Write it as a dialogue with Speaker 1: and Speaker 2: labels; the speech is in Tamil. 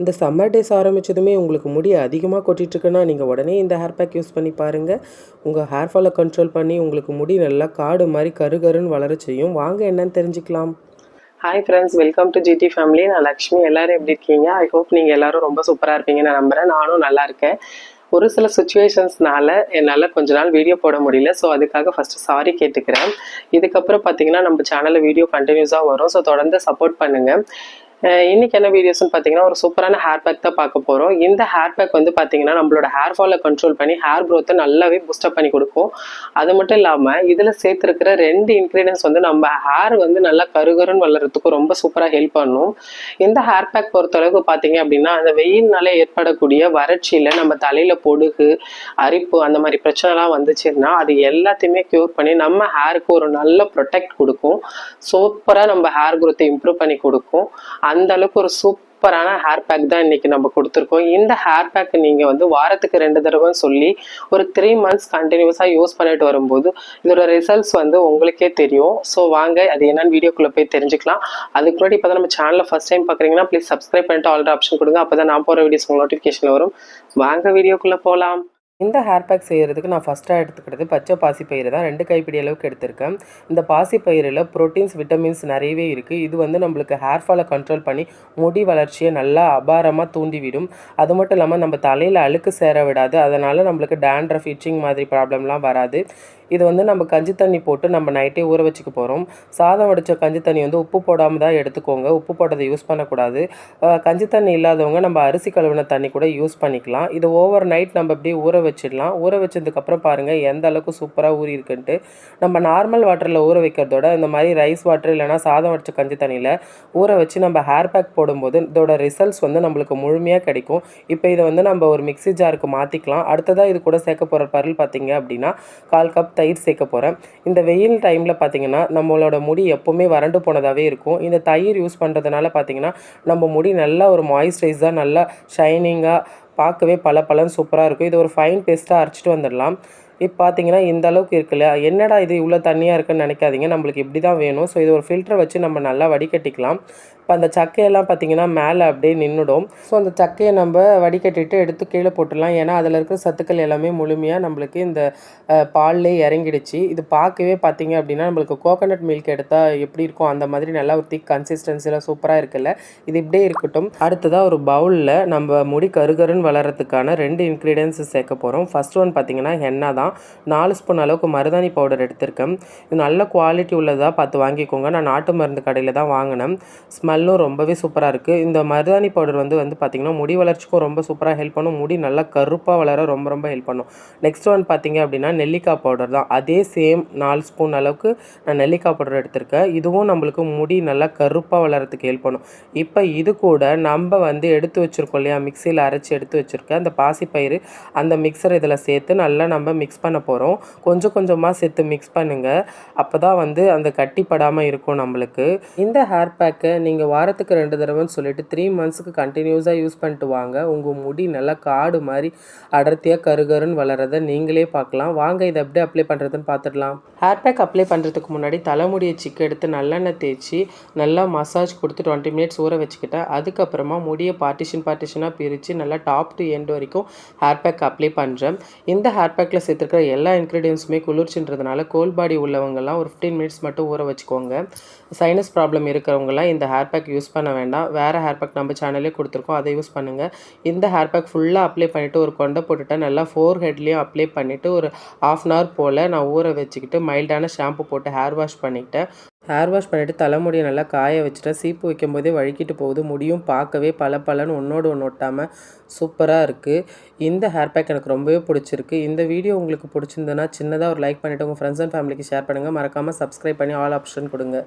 Speaker 1: இந்த சம்மர் டேஸ் ஆரம்பிச்சதுமே உங்களுக்கு முடி அதிகமாக கொட்டிட்டுருக்குன்னா நீங்கள் உடனே இந்த ஹேர் பேக் யூஸ் பண்ணி பாருங்கள். உங்கள் ஹேர் ஃபாலை கண்ட்ரோல் பண்ணி உங்களுக்கு முடி நல்லா காடு மாதிரி கருகருன்னு வளர செய்யும். வாங்க என்னன்னு தெரிஞ்சுக்கலாம்.
Speaker 2: Hi friends, welcome to GT family. நான் லக்ஷ்மி. எல்லாரும் எப்படி இருக்கீங்க? ஐ ஹோப் நீங்கள் எல்லாரும் ரொம்ப சூப்பராக இருப்பீங்கன்னு நான் நம்புகிறேன். நானும் நல்லா இருக்கேன். ஒரு சில சுச்சுவேஷன்ஸ்னால என்னால் கொஞ்ச நாள் வீடியோ போட முடியல. ஸோ அதுக்காக ஃபஸ்ட்டு சாரி கேட்டுக்கிறேன். இதுக்கப்புறம் பார்த்தீங்கன்னா நம்ம சேனலில் வீடியோ கண்டினியூஸாக வரும். ஸோ தொடர்ந்து சப்போர்ட் பண்ணுங்கள். இன்னைக்கு என்ன வீடியோஸ்ன்னு பார்த்தீங்கன்னா ஒரு சூப்பரான ஹேர் பேக் தான் பார்க்க போகிறோம். இந்த ஹேர் பேக் வந்து பார்த்தீங்கன்னா நம்மளோட ஹேர் ஃபாலை கண்ட்ரோல் பண்ணி ஹேர் க்ரோத்தை நல்லாவே பூஸ்டப் பண்ணி கொடுக்கும். அது மட்டும் இல்லாமல் இதில் சேர்த்துருக்கிற 2 இன்க்ரீடியன்ஸ் வந்து நம்ம ஹேர் வந்து நல்லா கருகருன்னு வளர்கிறதுக்கு ரொம்ப சூப்பராக ஹெல்ப் பண்ணும். இந்த ஹேர் பேக் பொறுத்தளவுக்கு பார்த்தீங்க அப்படின்னா அந்த வெயில்னால ஏற்படக்கூடிய வறட்சியில் நம்ம தலையில் பொடுகு, அரிப்பு அந்த மாதிரி பிரச்சனைலாம் வந்துச்சுன்னா அது எல்லாத்தையுமே க்யூர் பண்ணி நம்ம ஹேருக்கு ஒரு நல்ல ப்ரொடெக்ட் கொடுக்கும். சூப்பராக நம்ம ஹேர் க்ரோத்தை இம்ப்ரூவ் பண்ணி கொடுக்கும். அந்த அளவுக்கு ஒரு சூப்பரான ஹேர் பேக் தான் இன்னைக்கு நம்ம கொடுத்துருக்கோம். இந்த ஹேர் பேக் நீங்க வந்து வாரத்துக்கு 2 தடவை சொல்லி ஒரு 3 months கண்டினியூஸா யூஸ் பண்ணிட்டு வரும்போது இதோட ரிசல்ட்ஸ் வந்து உங்களுக்கே தெரியும். ஸோ வாங்க அது என்னன்னு வீடியோக்குள்ள போய் தெரிஞ்சுக்கலாம். அதுக்கு முன்னாடி இப்போதான் நம்ம சேனலை ஃபர்ஸ்ட் டைம் பார்க்குறீங்கன்னா ப்ளீஸ் சப்ஸ்கிரைப் பண்ணிட்டு ஆல்ரெடி ஆப்ஷன் கொடுங்க. அப்போதான் நான் போகிற வீடியோஸ் உங்களுக்கு நோட்டிஃபிகேஷன் வரும். வாங்க வீடியோக்குள்ள போகலாம்.
Speaker 1: இந்த ஹேர் பேக் செய்கிறதுக்கு நான் ஃபஸ்ட்டாக எடுத்துக்கிறது பச்சை பாசிப்பயிறு தான். 2 கைப்பிடி அளவுக்கு எடுத்திருக்கேன். இந்த பாசிப்பயிரில் ப்ரோட்டீன்ஸ், விட்டமின்ஸ் நிறையவே இருக்குது. இது வந்து நம்மளுக்கு ஹேர் ஃபாலை கண்ட்ரோல் பண்ணி முடி வளர்ச்சியை நல்லா அபாரமாக தூண்டிவிடும். அது மட்டும் இல்லாமல் நம்ம தலையில் அழுக்கு சேர விடாது. அதனால் நம்மளுக்கு டேண்ட்ரஃப், இச்சிங் மாதிரி ப்ராப்ளம்லாம் வராது. இது வந்து நம்ம கஞ்சி தண்ணி போட்டு நம்ம நைட்டே ஊற வச்சுக்க போகிறோம். சாதம் வடித்த கஞ்சி தண்ணி வந்து உப்பு போடாமல் தான் எடுத்துக்கோங்க. உப்பு போட்டதை யூஸ் பண்ணக்கூடாது. கஞ்சி தண்ணி இல்லாதவங்க நம்ம அரிசி கழுவின தண்ணி கூட யூஸ் பண்ணிக்கலாம். இது ஓவர் நைட் நம்ம அப்படியே ஊற வச்சிடலாம். ஊற வச்சதுக்கப்புறம் பாருங்கள் எந்த அளவுக்கு சூப்பராக ஊறி இருக்குன்ட்டு. நம்ம நார்மல் வாட்டரில் ஊற வைக்கிறதோட இந்த மாதிரி ரைஸ் வாட்டர் இல்லைனா சாதம் வடித்த கஞ்சி தண்ணியில் ஊற வச்சு நம்ம ஹேர் பேக் போடும்போது இதோட ரிசல்ட்ஸ் வந்து நம்மளுக்கு முழுமையாக கிடைக்கும். இப்போ இதை வந்து நம்ம ஒரு மிக்ஸி ஜாருக்கு மாற்றிக்கலாம். அடுத்ததாக இது கூட சேர்க்க போகிற பொருள் பார்த்திங்க அப்படின்னா 1/4 கப் தயிர் சேர்க்க போகிறேன். இந்த வெயில் டைமில் பார்த்திங்கன்னா நம்மளோட முடி எப்போவுமே வறண்டு போனதாகவே இருக்கும். இந்த தயிர் யூஸ் பண்ணுறதுனால பார்த்திங்கன்னா நம்ம முடி நல்லா ஒரு மாய்ஸ்சரைஸாக நல்லா ஷைனிங்காக பார்க்கவே பளபளன்னு சூப்பராக இருக்கும். இது ஒரு ஃபைன் பேஸ்ட்டாக அரைச்சிட்டு வந்துடலாம். இப்போ பார்த்தீங்கன்னா இந்த அளவுக்கு இருக்குல்ல, என்னடா இது இவ்வளோ தண்ணியாக இருக்குன்னு நினைக்காதீங்க. நம்மளுக்கு இப்படி தான் வேணும். ஸோ இது ஒரு ஃபில்டரை வச்சு நம்ம நல்லா வடிகட்டிக்கலாம். இப்போ அந்த சக்கையெல்லாம் பார்த்திங்கன்னா மேலே அப்படியே நின்றுடும். ஸோ அந்த சக்கையை நம்ம வடிகட்டிட்டு எடுத்து கீழே போட்டுடலாம். ஏன்னா அதில் இருக்கிற சத்துக்கள் எல்லாமே முழுமையாக நம்மளுக்கு இந்த பால்லே இறங்கிடுச்சு. இது பார்க்கவே பார்த்திங்க அப்படின்னா நம்மளுக்கு கோகோனட் மில்க் எடுத்தால் எப்படி இருக்கும் அந்த மாதிரி நல்லா ஒரு திக் கன்சிஸ்டன்சியில் சூப்பராக இருக்குல்ல. இது இப்படியே இருக்கட்டும். அடுத்ததாக ஒரு பவுலில் நம்ம முடி கருகருன்னு வளர்கிறதுக்கான 2 இன்க்ரீடியன்ஸ் சேர்க்க போகிறோம். ஃபஸ்ட் ஒன் பார்த்திங்கன்னா ஹென்னா தான். 4 ஸ்பூன் அளவுக்கு மருதாணி பவுடர் எடுத்திருக்கேன். இது நல்ல குவாலிட்டி உள்ளதாக பார்த்து வாங்கிக்கோங்க. நான் நாட்டு மருந்து கடையில் தான் வாங்கினேன். ஸ்மெல்லும் ரொம்பவே சூப்பராக இருக்குது. இந்த மருதாணி பவுடர் வந்து பார்த்திங்கன்னா முடி வளர்ச்சிக்கும் ரொம்ப சூப்பராக ஹெல்ப் பண்ணும். முடி நல்லா கருப்பாக வளர ரொம்ப ஹெல்ப் பண்ணும். நெக்ஸ்ட் ஒன் பார்த்திங்க அப்படின்னா நெல்லிக்காய் பவுடர் தான். அதே சேம் 4 ஸ்பூன் அளவுக்கு நான் நெல்லிக்காய் பவுடர் எடுத்திருக்கேன். இதுவும் நம்மளுக்கு முடி நல்லா கருப்பாக வளர்கிறதுக்கு ஹெல்ப் பண்ணும். இப்போ இது கூட நம்ம வந்து எடுத்து வச்சுருக்கோம் இல்லையா, மிக்சியில் அரைச்சி எடுத்து வச்சுருக்கேன் அந்த பாசிப்பயிறு, அந்த மிக்சர் இதில் சேர்த்து நல்லா நம்ம மிக்ஸ் பண்ண போகிறோம். கொஞ்சமாக சேர்த்து மிக்ஸ் பண்ணுங்கள். அப்போ தான் வந்து அந்த கட்டிப்படாமல் இருக்கும் நம்மளுக்கு. இந்த ஹேர் பேக்கை நீங்கள் வாரத்துக்கு 2 தடவைன்னு சொல்லிட்டு 3 monthsக்கு கண்டினியூஸாக யூஸ் பண்ணிட்டு வாங்க. உங்கள் முடி நல்லா காடு மாதிரி அடர்த்தியாக கருகருன்னு வளரதை நீங்களே பார்க்கலாம். வாங்க இதை எப்படி அப்ளை பண்ணுறதுன்னு பார்த்துடலாம். ஹேர் பேக் அப்ளை பண்ணுறதுக்கு முன்னாடி தலைமுடியை சிக்கு எடுத்து நல்லெண்ணெய் தேய்ச்சி நல்லா மசாஜ் கொடுத்து 20 minutes ஊற வச்சுக்கிட்டேன். அதுக்கப்புறமா முடியை பார்ட்டிஷனாக பிரித்து நல்லா டாப் டு எண்ட் வரைக்கும் ஹேர் பேக் அப்ளை பண்ணுறேன். இந்த ஹேர் பேக்கில் சேர்த்துருக்கிற எல்லா இன்க்ரீடியன்ஸுமே குளிர்ச்சின்றதுனால கோல்ட் பாடி உள்ளவங்கலாம் ஒரு 15 minutes மட்டும் ஊற வச்சுக்கோங்க. சைனஸ் ப்ராப்ளம் இருக்கிறவங்கலாம் இந்த ஹேர் பேக் யூஸ் பண்ண வேண்டாம். வேறு ஹேர் பேக் நம்ம சேனல்லே கொடுத்துருக்கோம், அதை யூஸ் பண்ணுங்கள். இந்த ஹேர் பேக் ஃபுல்லாக அப்ளை பண்ணிவிட்டு ஒரு கொண்டை போட்டுவிட்டேன். நல்லா 4 ஹெட்லேயும் அப்ளை பண்ணிவிட்டு ஒரு 1/2 hour போல் நான் ஊற வச்சுக்கிட்டு மைல்டான ஷாம்பு போட்டு ஹேர் வாஷ் பண்ணிக்கிட்டேன். ஹேர் வாஷ் பண்ணிவிட்டு தலைமுடியை நல்லா காய வச்சுட்டேன். சீப்பு வைக்கும் போதே வழுக்கிட்டு போகுது. முடியும் பார்க்கவே பளபளன்னு ஒன்றோடு ஒன்று ஒட்டாமல் சூப்பராக இருக்குது. இந்த ஹேர் பேக் எனக்கு ரொம்பவே பிடிச்சிருக்கு. இந்த வீடியோ உங்களுக்கு பிடிச்சிருந்ததுன்னா சின்னதாக ஒரு லைக் பண்ணிவிட்டு உங்கள் ஃப்ரெண்ட்ஸ் அண்ட் ஃபேமிலிக்கு ஷேர் பண்ணுங்கள். மறக்காமல் சப்ஸ்கிரைப் பண்ணி ஆல் ஆப்ஷன் கொடுங்க.